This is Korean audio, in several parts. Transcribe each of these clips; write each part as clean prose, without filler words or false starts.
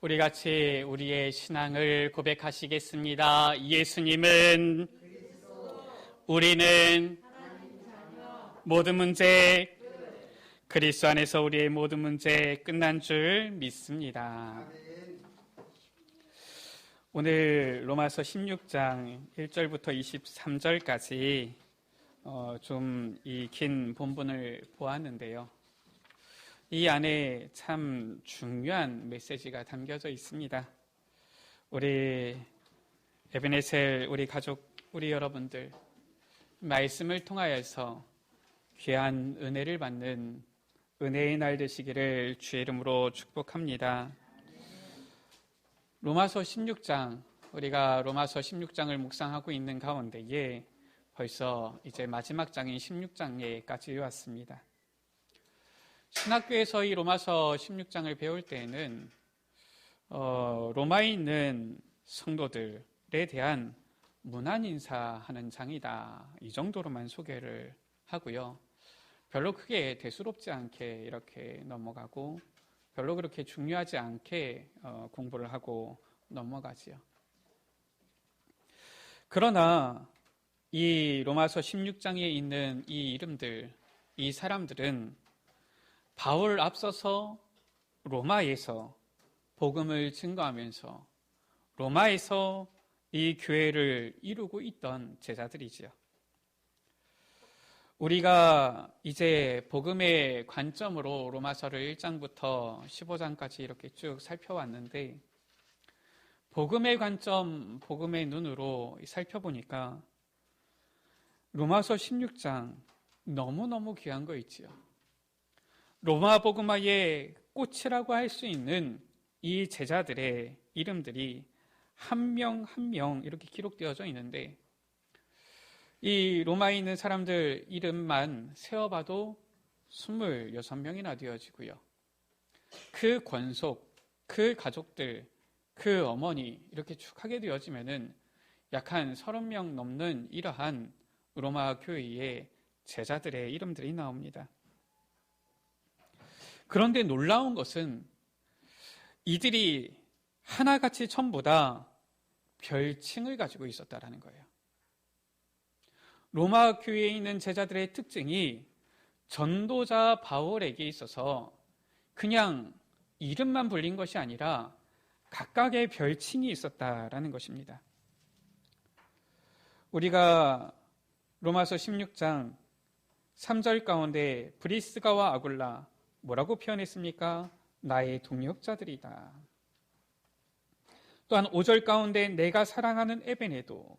우리 같이 우리의 신앙을 고백하시겠습니다. 예수님은 우리는 모든 문제, 그리스도 안에서 우리의 모든 문제 끝난 줄 믿습니다. 오늘 로마서 16장 1절부터 23절까지 좀 이 긴 본문을 보았는데요. 이 안에 참 중요한 메시지가 담겨져 있습니다. 우리 에베네셀, 우리 가족, 우리 여러분들 말씀을 통하여서 귀한 은혜를 받는 은혜의 날 되시기를 주의 이름으로 축복합니다. 로마서 16장, 우리가 로마서 16장을 묵상하고 있는 가운데에 벌써 이제 마지막 장인 16장에까지 왔습니다. 신학교에서 이 로마서 16장을 배울 때에는 로마에 있는 성도들에 대한 문안 인사하는 장이다, 이 정도로만 소개를 하고요. 별로 크게 대수롭지 않게 이렇게 넘어가고 별로 그렇게 중요하지 않게 공부를 하고 넘어가지요. 그러나 이 로마서 16장에 있는 이 이름들, 이 사람들은 바울 앞서서 로마에서 복음을 증거하면서 로마에서 이 교회를 이루고 있던 제자들이지요. 우리가 이제 복음의 관점으로 로마서를 1장부터 15장까지 이렇게 쭉 살펴왔는데, 복음의 관점, 복음의 눈으로 살펴보니까 로마서 16장 너무너무 귀한 거 있지요. 로마 복음화의 꽃이라고 할 수 있는 이 제자들의 이름들이 한 명 한 명 이렇게 기록되어져 있는데, 이 로마에 있는 사람들 이름만 세어봐도 26명이나 되어지고요. 그 권속, 그 가족들, 그 어머니 이렇게 쭉 하게 되어지면은 약 한 30명 넘는 이러한 로마 교회의 제자들의 이름들이 나옵니다. 그런데 놀라운 것은 이들이 하나같이 전부 다 별칭을 가지고 있었다라는 거예요. 로마 교회에 있는 제자들의 특징이 전도자 바울에게 있어서 그냥 이름만 불린 것이 아니라 각각의 별칭이 있었다라는 것입니다. 우리가 로마서 16장 3절 가운데 브리스가와 아굴라 뭐라고 표현했습니까? 나의 동역자들이다. 또한 5절 가운데 내가 사랑하는 에베네도,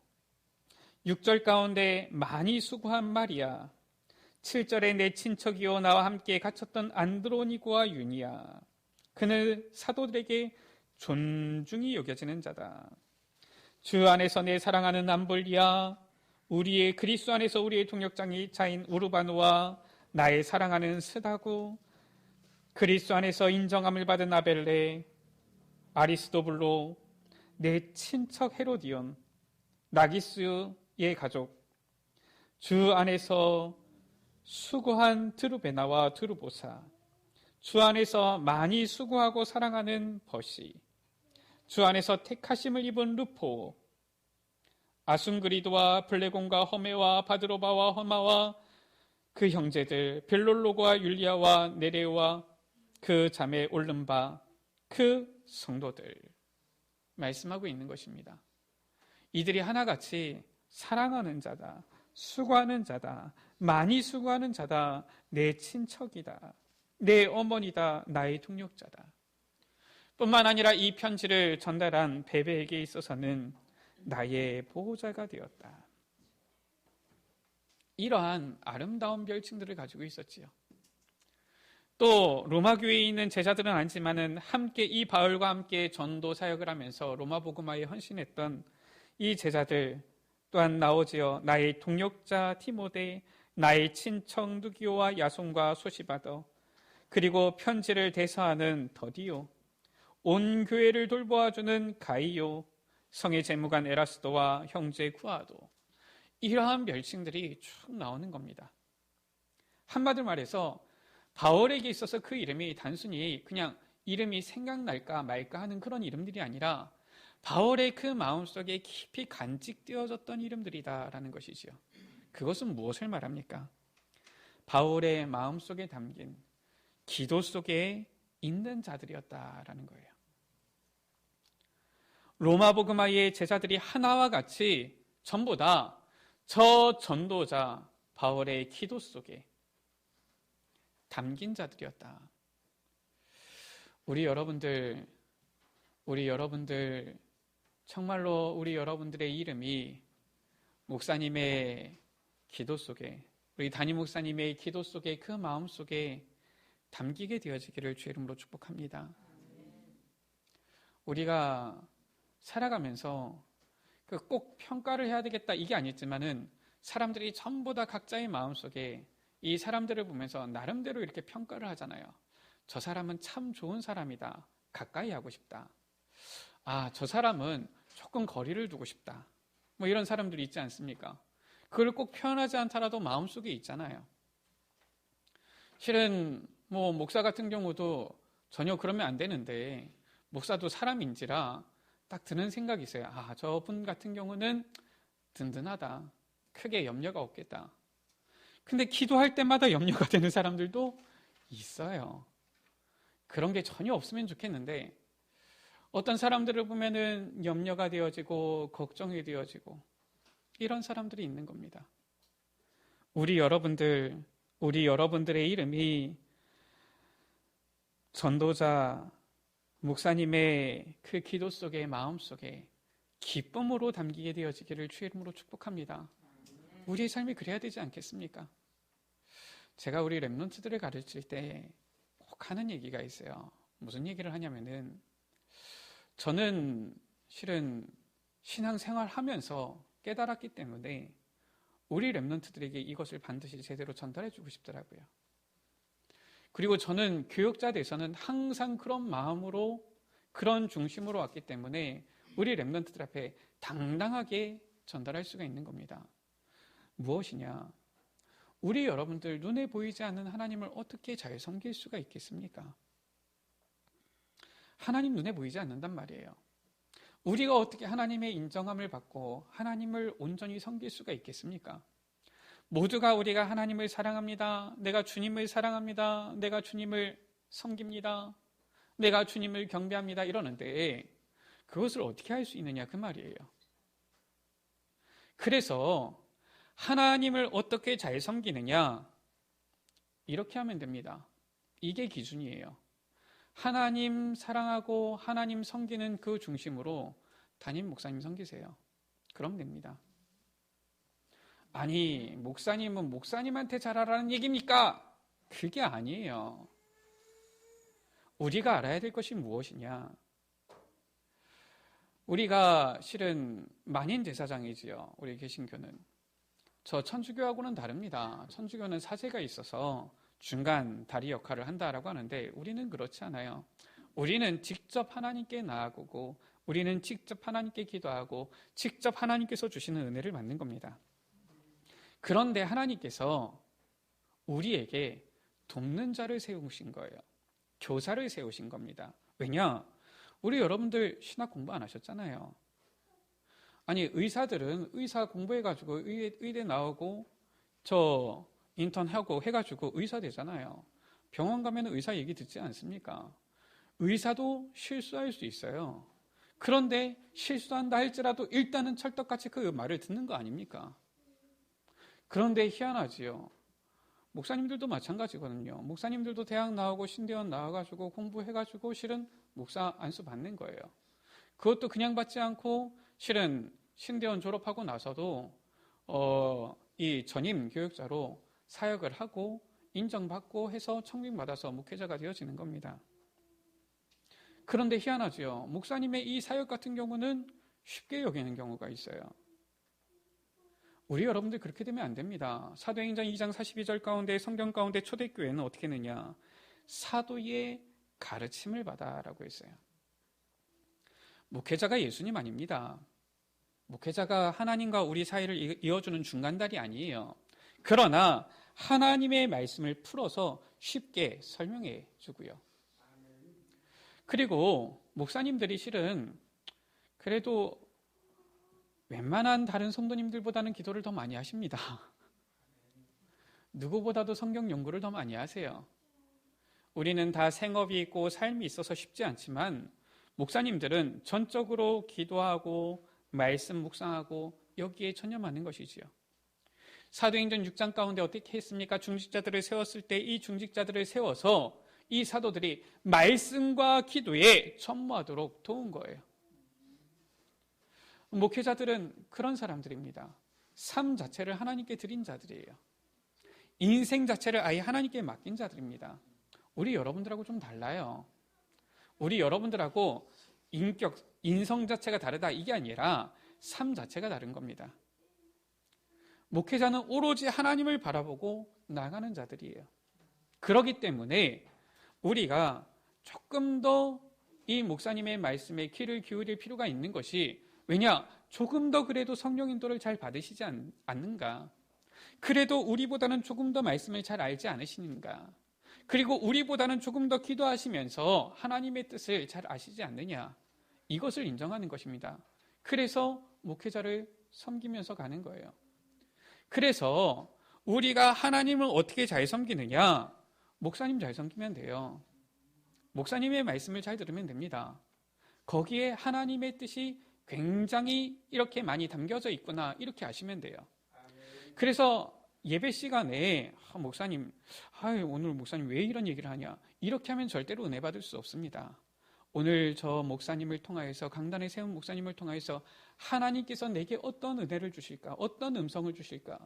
6절 가운데 많이 수고한 마리아, 7절에 내 친척이요 나와 함께 갇혔던 안드로니고와 유니아, 그는 사도들에게 존중이 여겨지는 자다. 주 안에서 내 사랑하는 암볼리아, 우리의 그리스도 안에서 우리의 동역자인 우르바노와 나의 사랑하는 스다고, 그리스도 안에서 인정함을 받은 아벨레, 아리스도블로, 내 친척 헤로디온, 나기스의 가족, 주 안에서 수고한 드루베나와 드루보사, 주 안에서 많이 수고하고 사랑하는 버시, 주 안에서 택하심을 입은 루포, 아순그리도와 블레곤과 허메와 바드로바와 허마와 그 형제들, 빌롤로과 율리아와 네레오와 그 자매 올름바, 그 성도들 말씀하고 있는 것입니다. 이들이 하나같이 사랑하는 자다, 수고하는 자다, 많이 수고하는 자다, 내 친척이다, 내 어머니다, 나의 동역자다. 뿐만 아니라 이 편지를 전달한 베베에게 있어서는 나의 보호자가 되었다. 이러한 아름다운 별칭들을 가지고 있었지요. 또 로마 교회에 있는 제자들은 아니지만은 함께 이 바울과 함께 전도 사역을 하면서 로마 복음화에 헌신했던 이 제자들 또한 나오지요. 나의 동역자 티모데, 나의 친척 누기오와 야손과 소시바더, 그리고 편지를 대서하는 더디오, 온 교회를 돌보아주는 가이오, 성의 재무관 에라스도와 형제 구아도, 이러한 별칭들이 쭉 나오는 겁니다. 한마디로 말해서 바울에게 있어서 그 이름이 단순히 그냥 이름이 생각날까 말까 하는 그런 이름들이 아니라 바울의 그 마음속에 깊이 간직되어졌던 이름들이다라는 것이지요. 그것은 무엇을 말합니까? 바울의 마음속에 담긴 기도 속에 있는 자들이었다라는 거예요. 로마 복음화의 제자들이 하나와 같이 전부 다 저 전도자 바울의 기도 속에 담긴 자들이었다. 우리 여러분들 정말로 우리 여러분들의 이름이 목사님의 기도 속에, 우리 담임 목사님의 기도 속에, 그 마음 속에 담기게 되어지기를 주의 이름으로 축복합니다. 우리가 살아가면서 꼭 평가를 해야 되겠다 이게 아니지만은 사람들이 전부 다 각자의 마음 속에 이 사람들을 보면서 나름대로 이렇게 평가를 하잖아요. 저 사람은 참 좋은 사람이다. 가까이 하고 싶다. 아, 저 사람은 조금 거리를 두고 싶다. 뭐 이런 사람들이 있지 않습니까? 그걸 꼭 표현하지 않더라도 마음속에 있잖아요. 실은 뭐 목사 같은 경우도 전혀 그러면 안 되는데 목사도 사람인지라 딱 드는 생각이 있어요. 아, 저분 같은 경우는 든든하다. 크게 염려가 없겠다. 근데 기도할 때마다 염려가 되는 사람들도 있어요. 그런 게 전혀 없으면 좋겠는데 어떤 사람들을 보면은 염려가 되어지고 걱정이 되어지고 이런 사람들이 있는 겁니다. 우리 여러분들의 이름이 전도자 목사님의 그 기도 속에, 마음 속에 기쁨으로 담기게 되어지기를 주의 이름으로 축복합니다. 우리의 삶이 그래야 되지 않겠습니까? 제가 우리 랩런트들을 가르칠 때 꼭 하는 얘기가 있어요. 무슨 얘기를 하냐면은 저는 실은 신앙생활 하면서 깨달았기 때문에 우리 랩런트들에게 이것을 반드시 제대로 전달해 주고 싶더라고요. 그리고 저는 교육자 돼서는 항상 그런 마음으로, 그런 중심으로 왔기 때문에 우리 랩런트들 앞에 당당하게 전달할 수가 있는 겁니다. 무엇이냐? 우리 여러분들 눈에 보이지 않는 하나님을 어떻게 잘 섬길 수가 있겠습니까? 하나님 눈에 보이지 않는단 말이에요. 우리가 어떻게 하나님의 인정함을 받고 하나님을 온전히 섬길 수가 있겠습니까? 모두가 우리가 하나님을 사랑합니다. 내가 주님을 사랑합니다. 내가 주님을 섬깁니다. 내가 주님을 경배합니다. 이러는데 그것을 어떻게 할 수 있느냐 그 말이에요. 그래서 하나님을 어떻게 잘 섬기느냐 이렇게 하면 됩니다. 이게 기준이에요. 하나님 사랑하고 하나님 섬기는 그 중심으로 담임 목사님 섬기세요. 그럼 됩니다. 아니, 목사님은 목사님한테 잘하라는 얘기입니까? 그게 아니에요. 우리가 알아야 될 것이 무엇이냐? 우리가 실은 만인제사장이지요. 우리 개신교는. 저 천주교하고는 다릅니다. 천주교는 사제가 있어서 중간 다리 역할을 한다라고 하는데 우리는 그렇지 않아요. 우리는 직접 하나님께 나아가고 우리는 직접 하나님께 기도하고 직접 하나님께서 주시는 은혜를 받는 겁니다. 그런데 하나님께서 우리에게 돕는 자를 세우신 거예요. 교사를 세우신 겁니다. 왜냐? 우리 여러분들 신학 공부 안 하셨잖아요. 아니, 의사들은 의사 공부해가지고 의대 나오고 저 인턴하고 해가지고 의사 되잖아요. 병원 가면 의사 얘기 듣지 않습니까? 의사도 실수할 수 있어요. 그런데 실수한다 할지라도 일단은 찰떡같이 그 말을 듣는 거 아닙니까? 그런데 희한하지요. 목사님들도 마찬가지거든요. 목사님들도 대학 나오고 신대원 나와가지고 공부해가지고 실은 목사 안수 받는 거예요. 그것도 그냥 받지 않고 실은 신대원 졸업하고 나서도 이 전임 교육자로 사역을 하고 인정받고 해서 청빙받아서 목회자가 되어지는 겁니다. 그런데 희한하지요. 목사님의 이 사역 같은 경우는 쉽게 여기는 경우가 있어요. 우리 여러분들 그렇게 되면 안 됩니다. 사도행전 2장 42절 가운데 성경 가운데 초대교회는 어떻게 했느냐? 사도의 가르침을 받아라고 했어요. 목회자가 예수님 아닙니다. 목회자가 하나님과 우리 사이를 이어주는 중간다리 아니에요. 그러나 하나님의 말씀을 풀어서 쉽게 설명해 주고요. 그리고 목사님들이 실은 그래도 웬만한 다른 성도님들보다는 기도를 더 많이 하십니다. 누구보다도 성경 연구를 더 많이 하세요. 우리는 다 생업이 있고 삶이 있어서 쉽지 않지만 목사님들은 전적으로 기도하고 말씀 묵상하고 여기에 전념하는 것이지요. 사도행전 6장 가운데 어떻게 했습니까? 중직자들을 세웠을 때 이 중직자들을 세워서 이 사도들이 말씀과 기도에 전무하도록 도운 거예요. 목회자들은 그런 사람들입니다. 삶 자체를 하나님께 드린 자들이에요. 인생 자체를 아예 하나님께 맡긴 자들입니다. 우리 여러분들하고 좀 달라요. 우리 여러분들하고 인성 자체가 다르다 이게 아니라 삶 자체가 다른 겁니다. 목회자는 오로지 하나님을 바라보고 나가는 자들이에요. 그렇기 때문에 우리가 조금 더 이 목사님의 말씀에 귀를 기울일 필요가 있는 것이 왜냐? 조금 더 그래도 성령 인도를 잘 받으시지 않는가? 그래도 우리보다는 조금 더 말씀을 잘 알지 않으시는가? 그리고 우리보다는 조금 더 기도하시면서 하나님의 뜻을 잘 아시지 않느냐? 이것을 인정하는 것입니다. 그래서 목회자를 섬기면서 가는 거예요. 그래서 우리가 하나님을 어떻게 잘 섬기느냐? 목사님 잘 섬기면 돼요. 목사님의 말씀을 잘 들으면 됩니다. 거기에 하나님의 뜻이 굉장히 이렇게 많이 담겨져 있구나 이렇게 아시면 돼요. 그래서 예배 시간에 목사님, 오늘 목사님 왜 이런 얘기를 하냐 이렇게 하면 절대로 은혜 받을 수 없습니다. 오늘 저 목사님을 통하여서 강단에 세운 목사님을 통하여서 하나님께서 내게 어떤 은혜를 주실까? 어떤 음성을 주실까?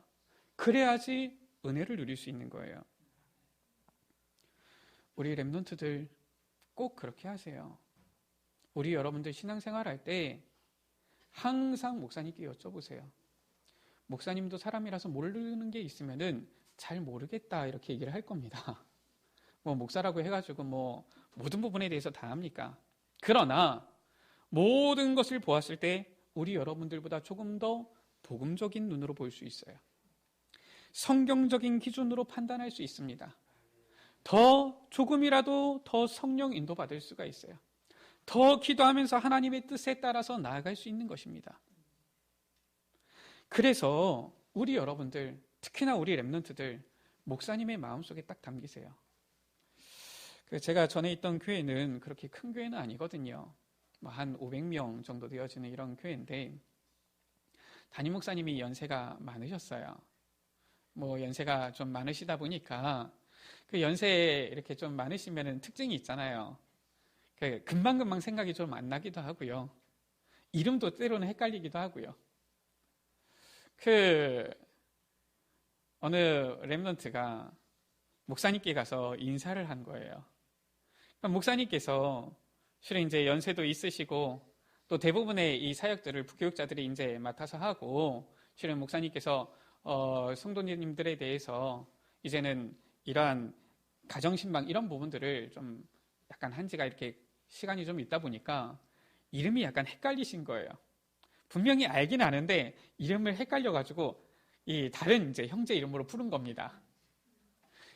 그래야지 은혜를 누릴 수 있는 거예요. 우리 랩런트들 꼭 그렇게 하세요. 우리 여러분들 신앙생활 할 때 항상 목사님께 여쭤보세요. 목사님도 사람이라서 모르는 게 있으면은 잘 모르겠다 이렇게 얘기를 할 겁니다. 목사라고 해가지고 모든 부분에 대해서 다 합니까? 그러나 모든 것을 보았을 때 우리 여러분들보다 조금 더 복음적인 눈으로 볼 수 있어요. 성경적인 기준으로 판단할 수 있습니다. 더 조금이라도 더 성령 인도받을 수가 있어요. 더 기도하면서 하나님의 뜻에 따라서 나아갈 수 있는 것입니다. 그래서 우리 여러분들, 특히나 우리 랩런트들 목사님의 마음속에 딱 담기세요. 제가 전에 있던 교회는 그렇게 큰 교회는 아니거든요. 한 500명 정도 되어지는 이런 교회인데 담임 목사님이 연세가 많으셨어요. 연세가 좀 많으시다 보니까 그 연세 이렇게 좀 많으시면은 특징이 있잖아요. 금방금방 생각이 좀 안 나기도 하고요. 이름도 때로는 헷갈리기도 하고요. 어느 랩런트가 목사님께 가서 인사를 한 거예요. 목사님께서 실은 이제 연세도 있으시고 또 대부분의 이 사역들을 부교육자들이 이제 맡아서 하고 실은 목사님께서 성도님들에 대해서 이제는 이러한 가정신방 이런 부분들을 좀 약간 한 지가 이렇게 시간이 좀 있다 보니까 이름이 약간 헷갈리신 거예요. 분명히 알긴 아는데 이름을 헷갈려가지고 이 다른 이제 형제 이름으로 부른 겁니다.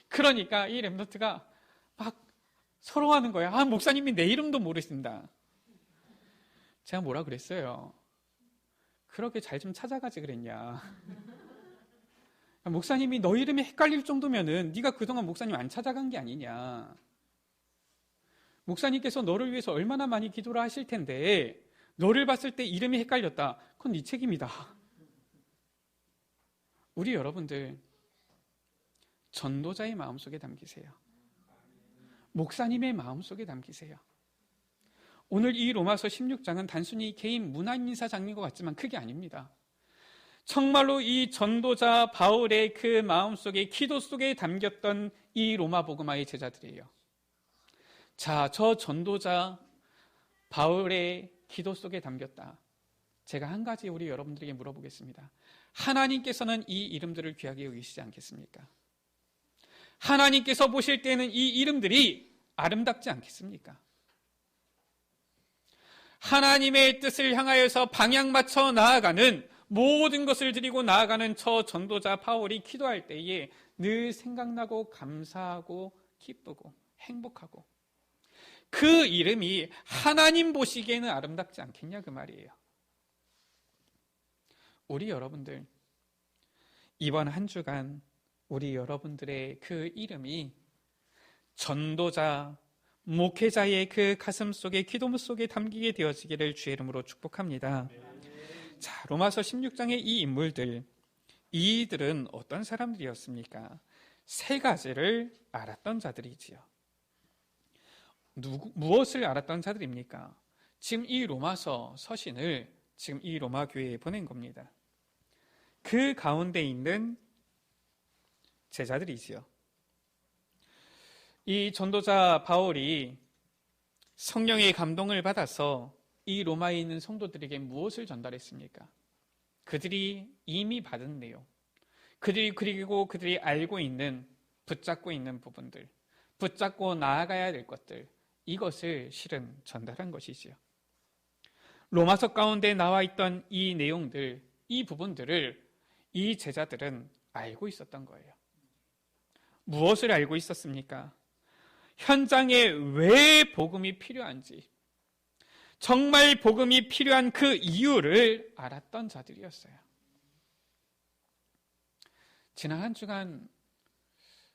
그러니까 이 랩런트가 막 서러워하는 거예요. 목사님이 내 이름도 모르신다. 제가 뭐라 그랬어요? 그렇게 잘 좀 찾아가지 그랬냐. 목사님이 너 이름이 헷갈릴 정도면은 네가 그동안 목사님 안 찾아간 게 아니냐. 목사님께서 너를 위해서 얼마나 많이 기도를 하실 텐데 너를 봤을 때 이름이 헷갈렸다. 그건 네 책임이다. 우리 여러분들 전도자의 마음속에 담기세요. 목사님의 마음속에 담기세요. 오늘 이 로마서 16장은 단순히 개인 문화인사 장인 것 같지만 그게 아닙니다. 정말로 이 전도자 바울의 그 마음속에 기도 속에 담겼던 이 로마 복음화의 제자들이에요. 자, 저 전도자 바울의 기도 속에 담겼다. 제가 한 가지 우리 여러분들에게 물어보겠습니다. 하나님께서는 이 이름들을 귀하게 여기시지 않겠습니까? 하나님께서 보실 때는 이 이름들이 아름답지 않겠습니까? 하나님의 뜻을 향하여서 방향 맞춰 나아가는 모든 것을 드리고 나아가는 저 전도자 바울이 기도할 때에 늘 생각나고 감사하고 기쁘고 행복하고 그 이름이 하나님 보시기에는 아름답지 않겠냐 그 말이에요. 우리 여러분들, 이번 한 주간 우리 여러분들의 그 이름이 전도자, 목회자의 그 가슴 속에, 기도문 속에 담기게 되어지기를 주의 이름으로 축복합니다. 자, 로마서 16장의 이 인물들, 이들은 어떤 사람들이었습니까? 세 가지를 알았던 자들이지요. 무엇을 알았던 자들입니까? 지금 이 로마서 서신을 지금 이 로마 교회에 보낸 겁니다. 그 가운데 있는 제자들이지요. 이 전도자 바울이 성령의 감동을 받아서 이 로마에 있는 성도들에게 무엇을 전달했습니까? 그들이 이미 받은 내용, 그리고 그들이 알고 있는, 붙잡고 있는 부분들, 붙잡고 나아가야 될 것들, 이것을 실은 전달한 것이지요. 로마서 가운데 나와 있던 이 내용들, 이 부분들을 이 제자들은 알고 있었던 거예요. 무엇을 알고 있었습니까? 현장에 왜 복음이 필요한지, 정말 복음이 필요한 그 이유를 알았던 자들이었어요. 지난 한 주간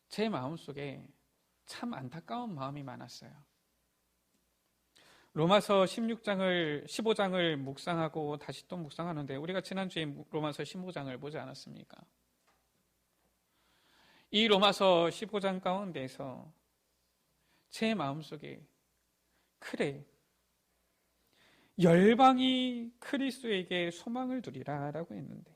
제 마음속에 참 안타까운 마음이 많았어요. 로마서 15장을 묵상하고 다시 또 묵상하는데, 우리가 지난주에 로마서 15장을 보지 않았습니까? 이 로마서 15장 가운데서 제 마음속에, 그래, 열방이 그리스도에게 소망을 두리라 라고 했는데,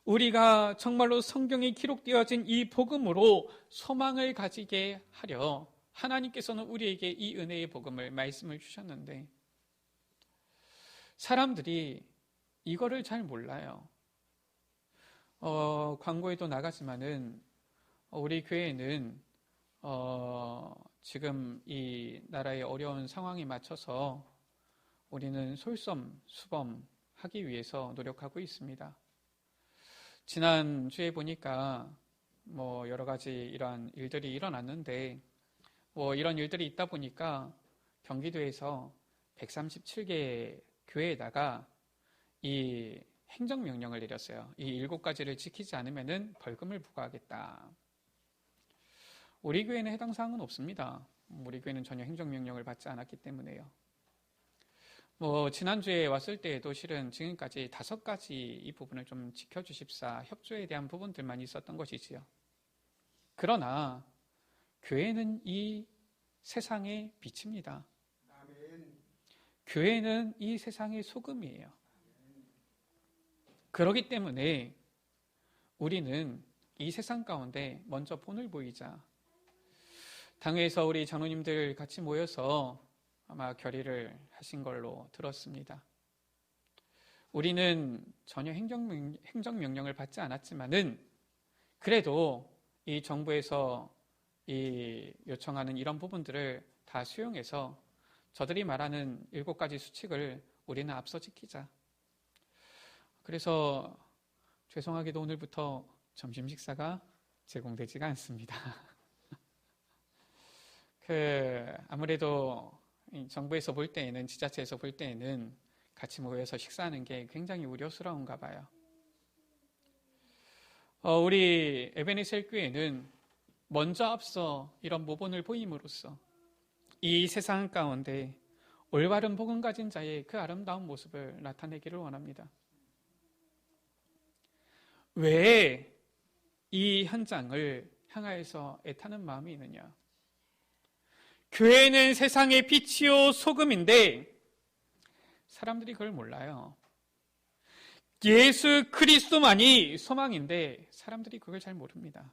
우리가 정말로 성경에 기록되어진 이 복음으로 소망을 가지게 하려 하나님께서는 우리에게 이 은혜의 복음을, 말씀을 주셨는데, 사람들이 이거를 잘 몰라요. 광고에도 나가지만은 우리 교회는 지금 이 나라의 어려운 상황에 맞춰서 우리는 솔선수범하기 위해서 노력하고 있습니다. 지난주에 보니까 여러 가지 이러한 일들이 일어났는데, 이런 일들이 있다 보니까 경기도에서 137개 교회에다가 이 행정명령을 내렸어요. 이 7가지를 지키지 않으면 벌금을 부과하겠다. 우리 교회는 해당 사항은 없습니다. 우리 교회는 전혀 행정명령을 받지 않았기 때문에요. 지난주에 왔을 때에도 실은 지금까지 5가지 이 부분을 좀 지켜주십사, 협조에 대한 부분들만 있었던 것이지요. 그러나 교회는 이 세상의 빛입니다. 교회는 이 세상의 소금이에요. 그렇기 때문에 우리는 이 세상 가운데 먼저 본을 보이자. 당회에서 우리 장로님들 같이 모여서 아마 결의를 하신 걸로 들었습니다. 우리는 전혀 행정명령을 받지 않았지만은 그래도 이 정부에서 이 요청하는 이런 부분들을 다 수용해서 저들이 말하는 7가지 수칙을 우리는 앞서 지키자. 그래서 죄송하게도 오늘부터 점심 식사가 제공되지가 않습니다. 아무래도 정부에서 볼 때에는, 지자체에서 볼 때에는 같이 모여서 식사하는 게 굉장히 우려스러운가 봐요. 우리 에베네셀 교회는 먼저 앞서 이런 모본을 보임으로써 이 세상 가운데 올바른 복음 가진 자의 그 아름다운 모습을 나타내기를 원합니다. 왜 이 현장을 향하여서 애타는 마음이 있느냐? 교회는 세상의 빛이요 소금인데 사람들이 그걸 몰라요. 예수 그리스도만이 소망인데 사람들이 그걸 잘 모릅니다.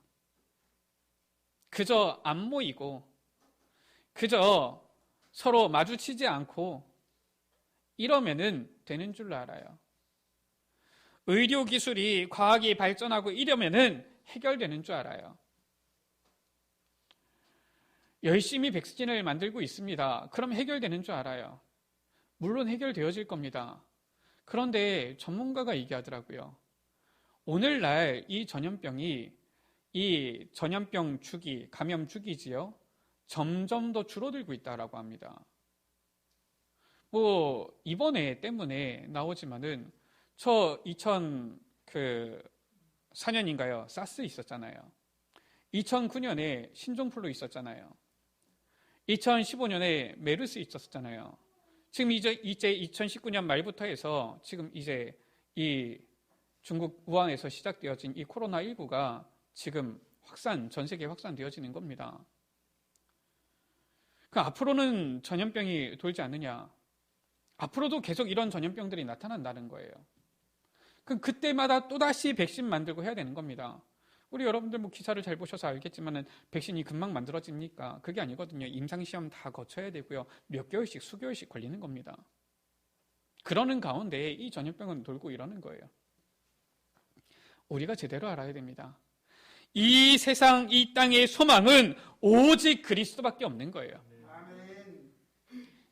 그저 안 모이고 그저 서로 마주치지 않고 이러면은 되는 줄 알아요. 의료기술이, 과학이 발전하고 이러면은 해결되는 줄 알아요. 열심히 백신을 만들고 있습니다. 그럼 해결되는 줄 알아요. 물론 해결되어질 겁니다. 그런데 전문가가 얘기하더라고요. 오늘날 이 전염병이, 이 전염병 주기, 감염 주기지요. 점점 더 줄어들고 있다라고 합니다. 이번에 때문에 나오지만은 저 2004년인가요? 사스 있었잖아요. 2009년에 신종플루 있었잖아요. 2015년에 메르스 있었잖아요. 지금 이제 2019년 말부터 해서 지금 이제 이 중국 우한에서 시작되어진 이 코로나19가 지금 전 세계에 확산되어지는 겁니다. 앞으로는 전염병이 돌지 않느냐? 앞으로도 계속 이런 전염병들이 나타난다는 거예요. 그럼 그때마다 또다시 백신 만들고 해야 되는 겁니다. 우리 여러분들 기사를 잘 보셔서 알겠지만은 백신이 금방 만들어집니까? 그게 아니거든요. 임상시험 다 거쳐야 되고요. 몇 개월씩, 수개월씩 걸리는 겁니다. 그러는 가운데 이 전염병은 돌고 이러는 거예요. 우리가 제대로 알아야 됩니다. 이 세상, 이 땅의 소망은 오직 그리스도밖에 없는 거예요.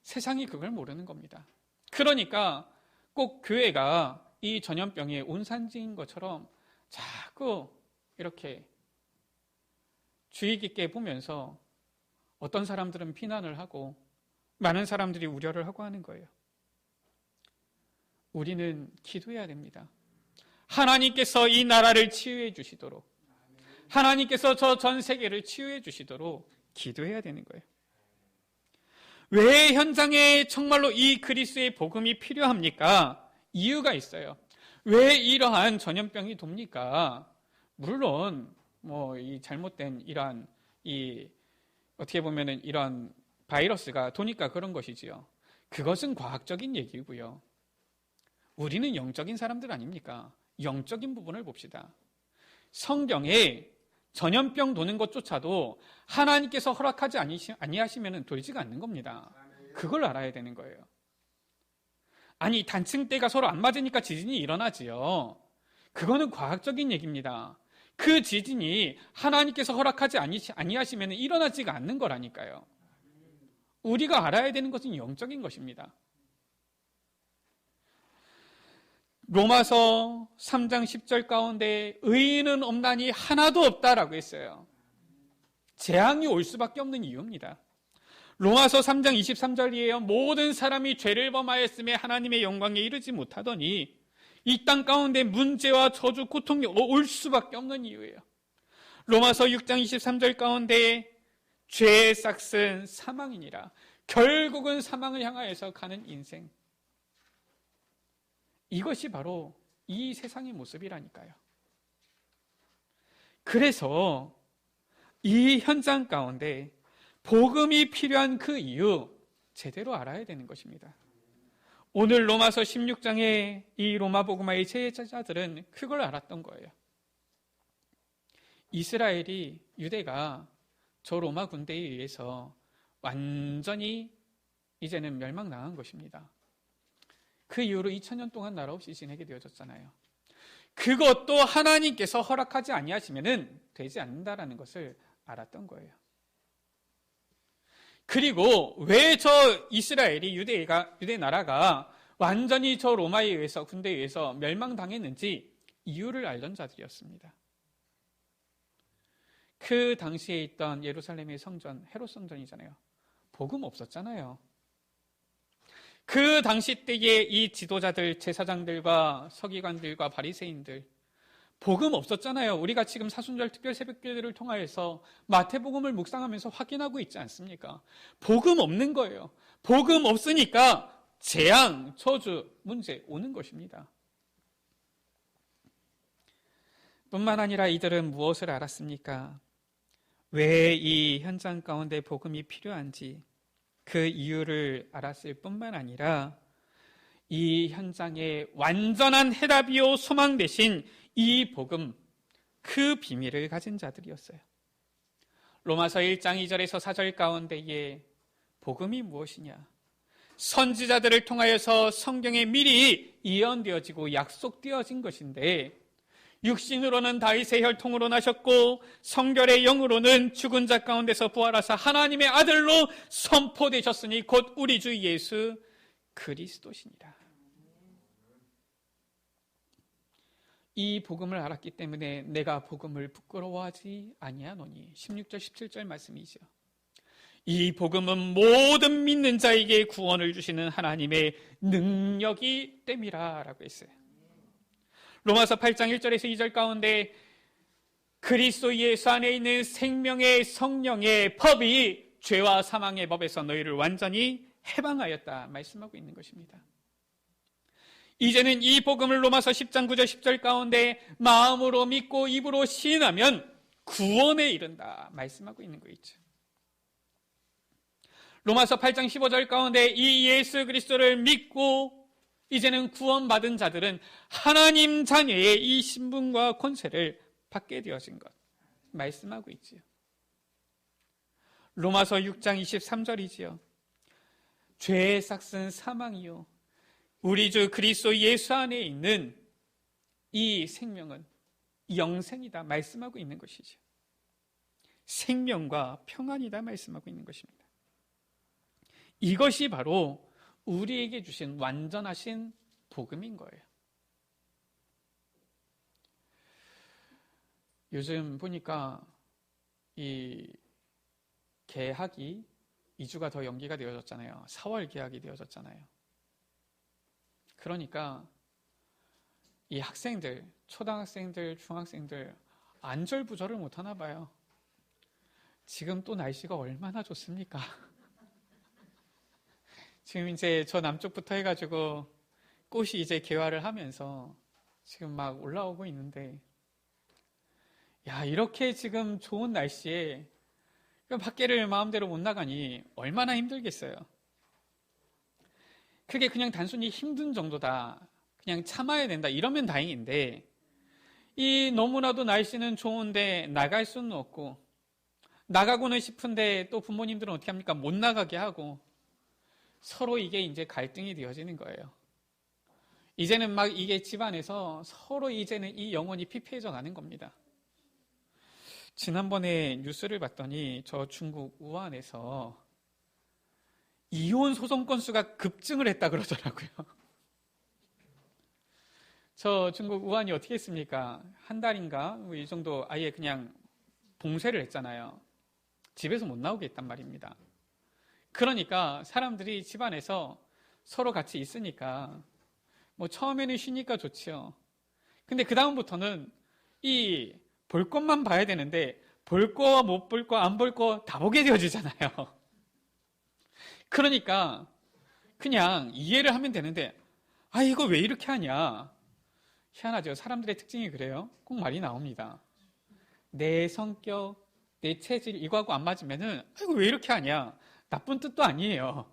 세상이 그걸 모르는 겁니다. 그러니까 꼭 교회가 이 전염병의 온산지인 것처럼 자꾸 이렇게 주의 깊게 보면서 어떤 사람들은 비난을 하고 많은 사람들이 우려를 하고 하는 거예요. 우리는 기도해야 됩니다. 하나님께서 이 나라를 치유해 주시도록, 하나님께서 저 전 세계를 치유해 주시도록 기도해야 되는 거예요. 왜 현장에 정말로 이 그리스도의 복음이 필요합니까? 이유가 있어요. 왜 이러한 전염병이 돕니까? 물론 이 잘못된 이러한 어떻게 보면은 이런 바이러스가 도니까 그런 것이지요. 그것은 과학적인 얘기고요. 우리는 영적인 사람들 아닙니까? 영적인 부분을 봅시다. 성경에 전염병 도는 것조차도 하나님께서 허락하지 아니하시면 돌지가 않는 겁니다. 그걸 알아야 되는 거예요. 아니, 단층대가 서로 안 맞으니까 지진이 일어나지요. 그거는 과학적인 얘기입니다. 그 지진이 하나님께서 허락하지 아니하시면 일어나지가 않는 거라니까요. 우리가 알아야 되는 것은 영적인 것입니다. 로마서 3장 10절 가운데 의인은 없나니 하나도 없다라고 했어요. 재앙이 올 수밖에 없는 이유입니다. 로마서 3장 23절이에요. 모든 사람이 죄를 범하였음에 하나님의 영광에 이르지 못하더니 이 땅 가운데 문제와 저주, 고통이 올 수밖에 없는 이유예요. 로마서 6장 23절 가운데 죄의 싹은 사망이니라. 결국은 사망을 향하여서 가는 인생. 이것이 바로 이 세상의 모습이라니까요. 그래서 이 현장 가운데 복음이 필요한 그 이유 제대로 알아야 되는 것입니다. 오늘 로마서 16장의 이 로마 복음화의 제자들은 그걸 알았던 거예요. 이스라엘이, 유대가 저 로마 군대에 의해서 완전히 이제는 멸망당한 것입니다. 그 이후로 2000년 동안 나라 없이 지내게 되어졌잖아요. 그것도 하나님께서 허락하지 아니하시면 되지 않는다라는 것을 알았던 거예요. 그리고 왜 저 이스라엘이 유대 나라가 완전히 저 로마에 의해서, 군대에 의해서 멸망당했는지 이유를 알던 자들이었습니다. 그 당시에 있던 예루살렘의 성전, 헤롯 성전이잖아요. 복음 없었잖아요. 그 당시 때에 이 지도자들, 제사장들과 서기관들과 바리새인들 복음 없었잖아요. 우리가 지금 사순절 특별 새벽기도를 통하여서 마태복음을 묵상하면서 확인하고 있지 않습니까? 복음 없는 거예요. 복음 없으니까 재앙, 저주, 문제 오는 것입니다. 뿐만 아니라 이들은 무엇을 알았습니까? 왜 이 현장 가운데 복음이 필요한지 그 이유를 알았을 뿐만 아니라 이 현장에 완전한 해답이요 소망 대신 이 복음, 그 비밀을 가진 자들이었어요. 로마서 1장 2절에서 4절 가운데에 복음이 무엇이냐? 선지자들을 통하여서 성경에 미리 예언되어지고 약속되어진 것인데 육신으로는 다윗의 혈통으로 나셨고 성결의 영으로는 죽은 자 가운데서 부활하사 하나님의 아들로 선포되셨으니 곧 우리 주 예수 그리스도시니라. 이 복음을 알았기 때문에 내가 복음을 부끄러워하지 아니하노니 16절 17절 말씀이죠. 이 복음은 모든 믿는 자에게 구원을 주시는 하나님의 능력이 됨이라 라고 했어요. 로마서 8장 1절에서 2절 가운데 그리스도 예수 안에 있는 생명의 성령의 법이 죄와 사망의 법에서 너희를 완전히 해방하였다 말씀하고 있는 것입니다. 이제는 이 복음을 로마서 10장 9절 10절 가운데 마음으로 믿고 입으로 시인하면 구원에 이른다 말씀하고 있는 거 있죠. 로마서 8장 15절 가운데 이 예수 그리스도를 믿고 이제는 구원받은 자들은 하나님 자녀의 이 신분과 권세를 받게 되어진 것 말씀하고 있지요. 로마서 6장 23절이지요. 죄의 삭은 사망이요 우리 주 그리스도 예수 안에 있는 이 생명은 영생이다 말씀하고 있는 것이죠. 생명과 평안이다 말씀하고 있는 것입니다. 이것이 바로 우리에게 주신 완전하신 복음인 거예요. 요즘 보니까 이 개학이 2주가 더 연기가 되어졌잖아요. 4월 개학이 되어졌잖아요. 그러니까 이 학생들, 초등학생들, 중학생들 안절부절을 못하나 봐요. 지금 또 날씨가 얼마나 좋습니까? 지금 이제 저 남쪽부터 해가지고 꽃이 이제 개화를 하면서 지금 막 올라오고 있는데, 야, 이렇게 지금 좋은 날씨에 밖에를 마음대로 못 나가니 얼마나 힘들겠어요. 그게 그냥 단순히 힘든 정도다, 그냥 참아야 된다 이러면 다행인데, 이 너무나도 날씨는 좋은데 나갈 수는 없고, 나가고는 싶은데 또 부모님들은 어떻게 합니까? 못 나가게 하고, 서로 이게 이제 갈등이 되어지는 거예요. 이제는 막 이게 집안에서 서로 이제는 이 영혼이 피폐해져 가는 겁니다. 지난번에 뉴스를 봤더니 저 중국 우한에서 이혼 소송 건수가 급증을 했다 그러더라고요. 저 중국 우한이 어떻게 했습니까? 한 달인가? 이 정도 아예 그냥 봉쇄를 했잖아요. 집에서 못 나오게 했단 말입니다. 그러니까 사람들이 집안에서 서로 같이 있으니까 뭐 처음에는 쉬니까 좋지요. 근데 그 다음부터는 이 볼 것만 봐야 되는데 볼 거, 못 볼 거, 안 볼 거 다 보게 되어지잖아요. 그러니까 그냥 이해를 하면 되는데, 아, 이거 왜 이렇게 하냐? 희한하죠. 사람들의 특징이 그래요. 꼭 말이 나옵니다. 내 성격, 내 체질 이거하고 안 맞으면은 이거 왜 이렇게 하냐? 나쁜 뜻도 아니에요.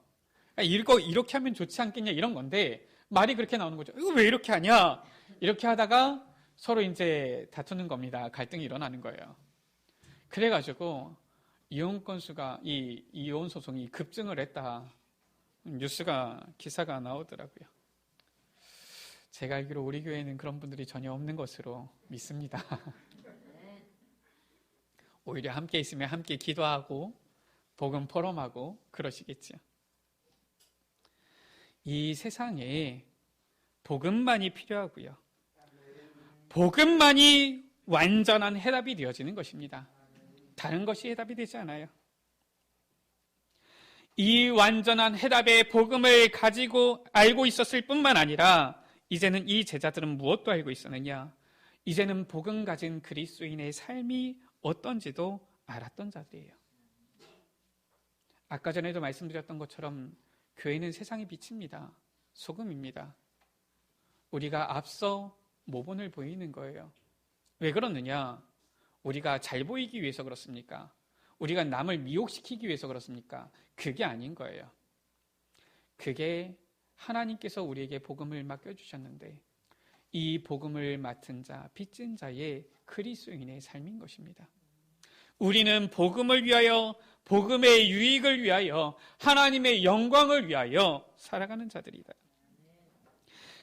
이거 이렇게 하면 좋지 않겠냐 이런 건데 말이 그렇게 나오는 거죠. 이거 왜 이렇게 하냐? 이렇게 하다가 서로 이제 다투는 겁니다. 갈등이 일어나는 거예요. 그래가지고 이혼 건수가 이 이혼 소송이 급증을 했다. 기사가 나오더라고요. 제가 알기로 우리 교회는 그런 분들이 전혀 없는 것으로 믿습니다. 오히려 함께 있으면 함께 기도하고 복음 포럼하고 그러시겠죠. 이 세상에 복음만이 필요하고요. 복음만이 완전한 해답이 되어지는 것입니다. 다른 것이 해답이 되지 않아요. 이 완전한 해답의 복음을 가지고 알고 있었을 뿐만 아니라 이제는 이 제자들은 무엇도 알고 있었느냐? 이제는 복음 가진 그리스도인의 삶이 어떤지도 알았던 자들이에요. 아까 전에도 말씀드렸던 것처럼 교회는 세상의 빛입니다. 소금입니다. 우리가 앞서 모본을 보이는 거예요. 왜 그러느냐? 우리가 잘 보이기 위해서 그렇습니까? 우리가 남을 미혹시키기 위해서 그렇습니까? 그게 아닌 거예요. 그게 하나님께서 우리에게 복음을 맡겨주셨는데 이 복음을 맡은 자, 빚진 자의 그리스도인의 삶인 것입니다. 우리는 복음을 위하여, 복음의 유익을 위하여, 하나님의 영광을 위하여 살아가는 자들이다.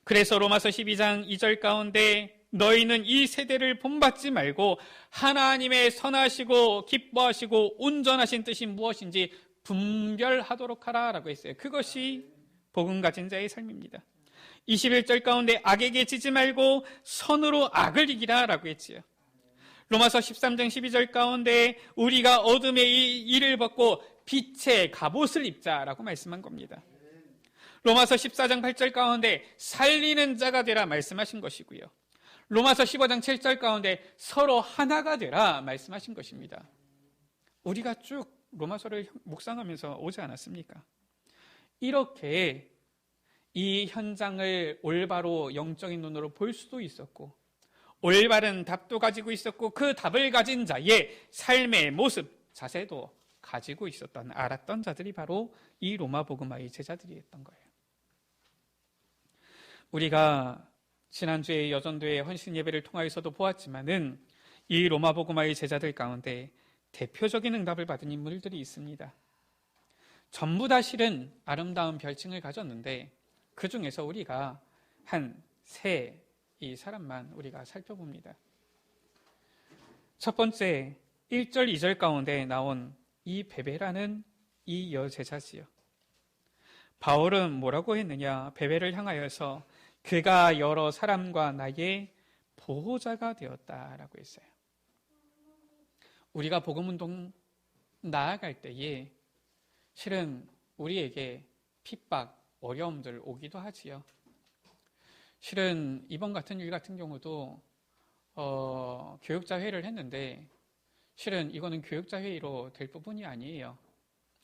그래서 로마서 12장 2절 가운데 너희는 이 세대를 본받지 말고 하나님의 선하시고 기뻐하시고 온전하신 뜻이 무엇인지 분별하도록 하라 라고 했어요. 그것이 복음 가진 자의 삶입니다. 21절 가운데 악에게 지지 말고 선으로 악을 이기라 라고 했지요. 로마서 13장 12절 가운데 우리가 어둠의 일을 벗고 빛의 갑옷을 입자라고 말씀한 겁니다. 로마서 14장 8절 가운데 살리는 자가 되라 말씀하신 것이고요. 로마서 15장 7절 가운데 서로 하나가 되라 말씀하신 것입니다. 우리가 쭉 로마서를 묵상하면서 오지 않았습니까? 이렇게 이 현장을 올바로 영적인 눈으로 볼 수도 있었고, 올바른 답도 가지고 있었고, 그 답을 가진 자의 삶의 모습, 자세도 가지고 있었던, 알았던 자들이 바로 이 로마 복음화의 제자들이었던 거예요. 우리가 지난주에 여전도의 헌신 예배를 통하여서도 보았지만은 이 로마 복음화의 제자들 가운데 대표적인 응답을 받은 인물들이 있습니다. 전부 다 실은 아름다운 별칭을 가졌는데 그 중에서 우리가 한 세 이 사람만 우리가 살펴봅니다. 첫 번째 1절 2절 가운데 나온 이 베베라는 이 여제자지요. 바울은 뭐라고 했느냐? 베베를 향하여서 그가 여러 사람과 나의 보호자가 되었다라고 했어요. 우리가 복음운동 나아갈 때에 실은 우리에게 핍박, 어려움들 오기도 하지요. 실은 이번 같은 일 같은 경우도 교육자 회의를 했는데 실은 이거는 교육자 회의로 될 부분이 아니에요.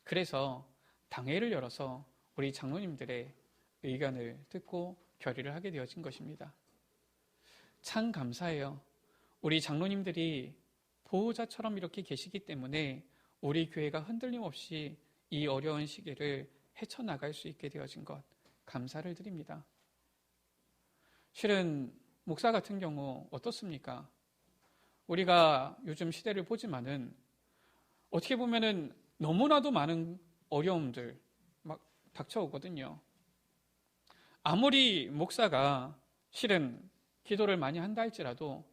그래서 당회를 열어서 우리 장로님들의 의견을 듣고 결의를 하게 되어진 것입니다. 참 감사해요. 우리 장로님들이 보호자처럼 이렇게 계시기 때문에 우리 교회가 흔들림 없이 이 어려운 시기를 헤쳐나갈 수 있게 되어진 것 감사를 드립니다. 실은 목사 같은 경우 어떻습니까? 우리가 요즘 시대를 보지만은 어떻게 보면은 너무나도 많은 어려움들 막 닥쳐오거든요. 아무리 목사가 실은 기도를 많이 한다 할지라도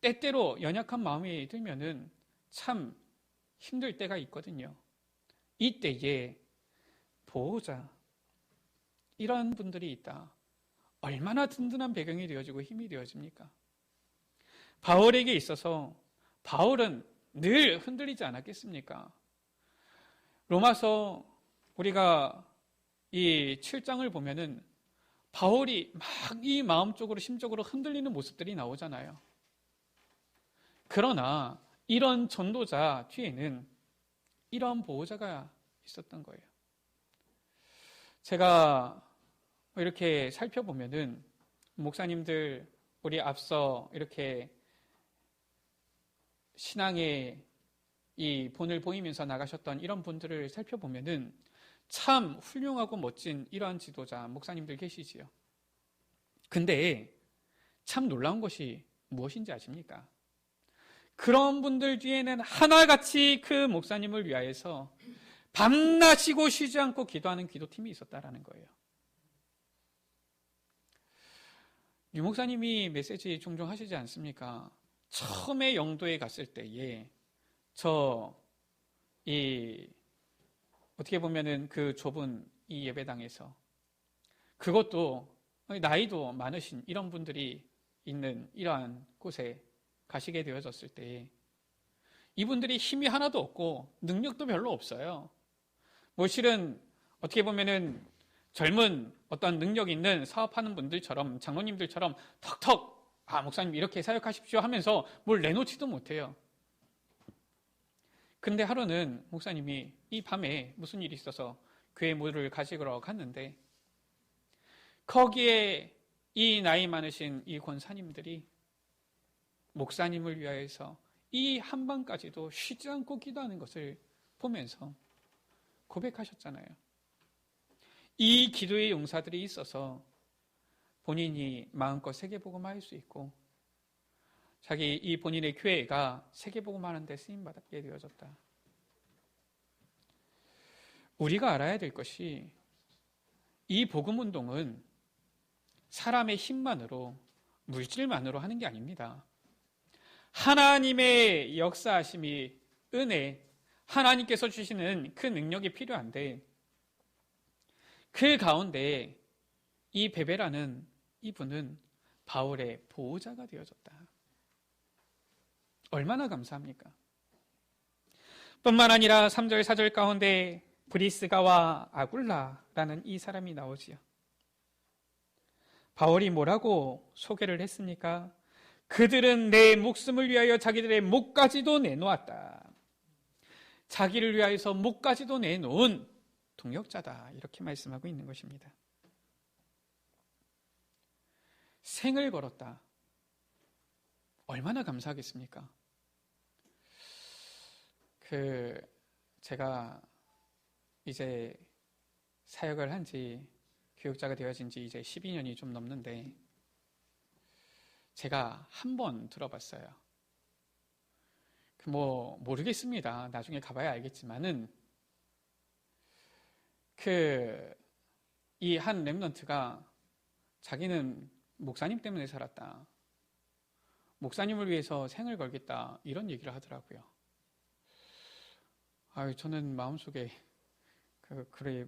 때때로 연약한 마음이 들면은 참 힘들 때가 있거든요. 이때에 보호자 이런 분들이 있다. 얼마나 든든한 배경이 되어지고 힘이 되어집니까? 바울에게 있어서 바울은 늘 흔들리지 않았겠습니까? 로마서 우리가 이 7장을 보면은 바울이 막 이 마음적으로 심적으로 흔들리는 모습들이 나오잖아요. 그러나 이런 전도자 뒤에는 이런 보호자가 있었던 거예요. 제가 이렇게 살펴보면은 목사님들 우리 앞서 이렇게 신앙의 이 본을 보이면서 나가셨던 이런 분들을 살펴보면은 참 훌륭하고 멋진 이러한 지도자 목사님들 계시지요. 근데 참 놀라운 것이 무엇인지 아십니까? 그런 분들 뒤에는 하나같이 그 목사님을 위하여서 밤낮이고 쉬지 않고 기도하는 기도팀이 있었다라는 거예요. 유 목사님이 메시지 종종 하시지 않습니까? 처음에 영도에 갔을 때에 어떻게 보면은 그 좁은 이 예배당에서 그것도 나이도 많으신 이런 분들이 있는 이러한 곳에 가시게 되어졌을 때 이분들이 힘이 하나도 없고 능력도 별로 없어요. 뭐 실은 어떻게 보면은 젊은 어떤 능력 있는 사업하는 분들처럼 장로님들처럼 턱턱 목사님 이렇게 사역하십시오 하면서 뭘 내놓지도 못해요. 근데 하루는 목사님이 이 밤에 무슨 일이 있어서 교회 물을 가지러 갔는데 거기에 이 나이 많으신 이 권사님들이 목사님을 위하여서 이 한밤까지도 쉬지 않고 기도하는 것을 보면서 고백하셨잖아요. 이 기도의 용사들이 있어서 본인이 마음껏 세계복음화할 수 있고 자기 이 본인의 교회가 세계복음화하는 데 쓰임받게 되어졌다. 우리가 알아야 될 것이 이 복음운동은 사람의 힘만으로 물질만으로 하는 게 아닙니다. 하나님의 역사하심이 은혜, 하나님께서 주시는 그 능력이 필요한데 그 가운데 이 베베라는 이분은 바울의 보호자가 되어졌다. 얼마나 감사합니까? 뿐만 아니라 3절, 4절 가운데 브리스가와 아굴라라는 이 사람이 나오지요. 바울이 뭐라고 소개를 했습니까? 그들은 내 목숨을 위하여 자기들의 목까지도 내놓았다. 자기를 위하여서 목까지도 내놓은 동역자다. 이렇게 말씀하고 있는 것입니다. 생을 걸었다. 얼마나 감사하겠습니까? 제가 이제 사역을 한 지, 교육자가 되어진 지 이제 12년이 좀 넘는데, 제가 한 번 들어봤어요. 모르겠습니다. 나중에 가봐야 알겠지만은, 이 한 렘넌트가 자기는 목사님 때문에 살았다. 목사님을 위해서 생을 걸겠다. 이런 얘기를 하더라고요. 저는 마음속에, 그래,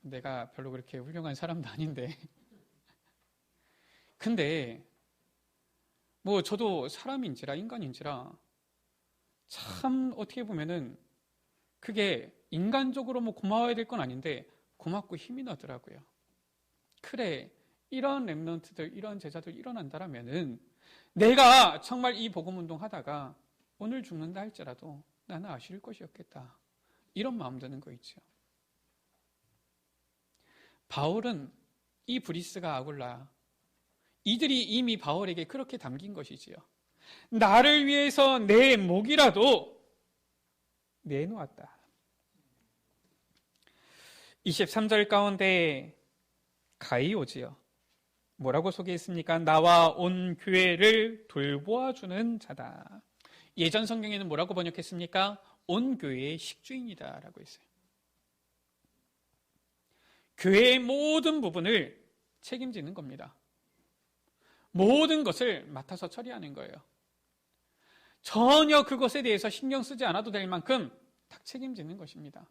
내가 별로 그렇게 훌륭한 사람도 아닌데. 근데, 저도 사람인지라, 인간인지라, 참, 어떻게 보면은, 그게 인간적으로 고마워야 될 건 아닌데, 고맙고 힘이 나더라고요. 그래, 이런 렘넌트들, 이런 제자들 일어난다라면은, 내가 정말 이 복음운동 하다가, 오늘 죽는다 할지라도, 나는 아쉬울 것이었겠다. 이런 마음 드는 거 있죠. 바울은 이 브리스가 아굴라, 이들이 이미 바울에게 그렇게 담긴 것이지요. 나를 위해서 내 목이라도 내놓았다. 23절 가운데 가이오지요. 뭐라고 소개했습니까? 나와 온 교회를 돌보아주는 자다. 예전 성경에는 뭐라고 번역했습니까? 온 교회의 식주인이다 라고 했어요. 교회의 모든 부분을 책임지는 겁니다. 모든 것을 맡아서 처리하는 거예요. 전혀 그것에 대해서 신경 쓰지 않아도 될 만큼 딱 책임지는 것입니다.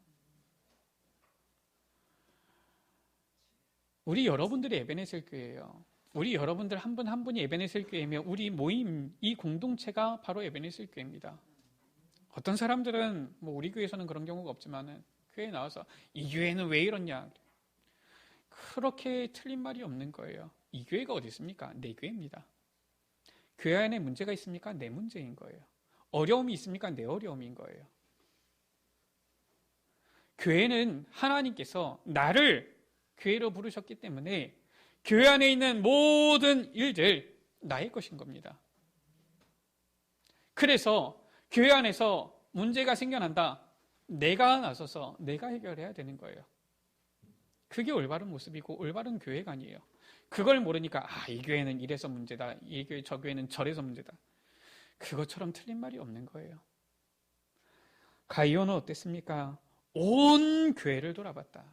우리 여러분들이 에베네셀 교회예요. 우리 여러분들 한 분 한 분이 에베네셀 교회이며 우리 모임, 이 공동체가 바로 에베네셀 교회입니다. 어떤 사람들은 우리 교회에서는 그런 경우가 없지만 교회에 나와서 이 교회는 왜 이러냐, 그렇게 틀린 말이 없는 거예요. 이 교회가 어디 있습니까? 내 교회입니다. 교회 안에 문제가 있습니까? 내 문제인 거예요. 어려움이 있습니까? 내 어려움인 거예요. 교회는 하나님께서 나를 교회로 부르셨기 때문에 교회 안에 있는 모든 일들 나의 것인 겁니다. 그래서 교회 안에서 문제가 생겨난다. 내가 나서서 내가 해결해야 되는 거예요. 그게 올바른 모습이고 올바른 교회관이에요. 그걸 모르니까 이 교회는 이래서 문제다. 이 교회 저 교회는 저래서 문제다. 그것처럼 틀린 말이 없는 거예요. 가이오는 어땠습니까? 온 교회를 돌아봤다.